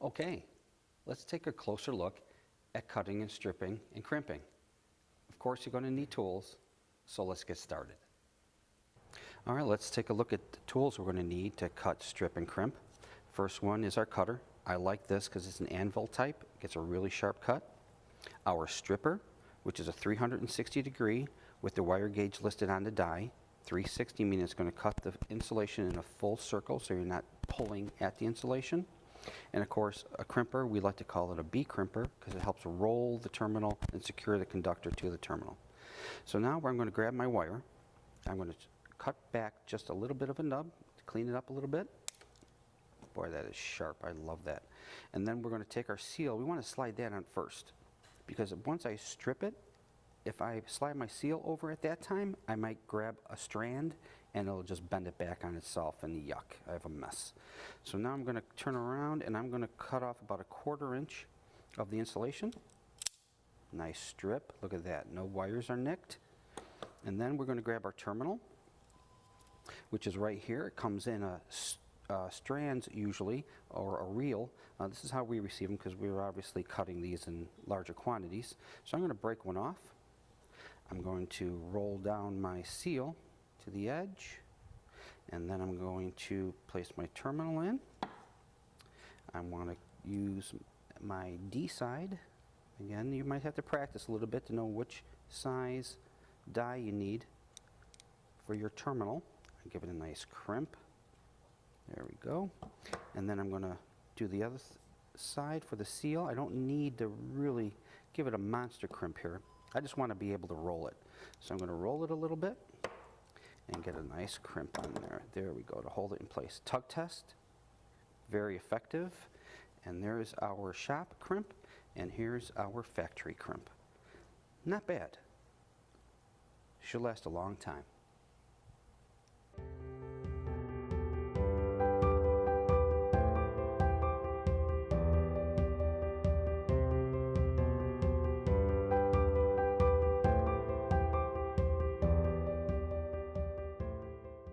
Okay, let's take a closer look at cutting and stripping and crimping. Of course, you're going to need tools, so let's get started. All right, let's take a look at the tools we're going to need to cut, strip, and crimp. First one is our cutter. I like this because it's an anvil type. It gets a really sharp cut. Our stripper, which is a 360 degree with the wire gauge listed on the die. 360 meaning it's going to cut the insulation in a full circle so you're not pulling at the insulation. And of course, a crimper, we like to call it a B crimper because it helps roll the terminal and secure the conductor to the terminal. So now I'm going to grab my wire. I'm going to cut back just a little bit of a nub to clean it up a little bit. Boy, that is sharp. I love that. And then we're going to take our seal. We want to slide that on first because once I strip it, if I slide my seal over at that time, I might grab a strand and it'll just bend it back on itself, and yuck, I have a mess. So now I'm going to turn around and I'm going to cut off about a 1/4 inch of the insulation. Nice strip. Look at that. No wires are nicked. And then we're going to grab our terminal, which is right here. It comes in strands usually, or a reel. This is how we receive them because we were obviously cutting these in larger quantities. So I'm going to break one off. I'm going to roll down my seal to the edge, and then I'm going to place my terminal in. I want to use my D side. Again, you might have to practice a little bit to know which size die you need for your terminal. I give it a nice crimp. There we go. And then I'm going to do the other side for the seal. I don't need to really give it a monster crimp here. I just want to be able to roll it. So I'm going to roll it a little bit and get a nice crimp on there. There we go, to hold it in place. Tug test, very effective. And there's our shop crimp, and here's our factory crimp. Not bad. Should last a long time.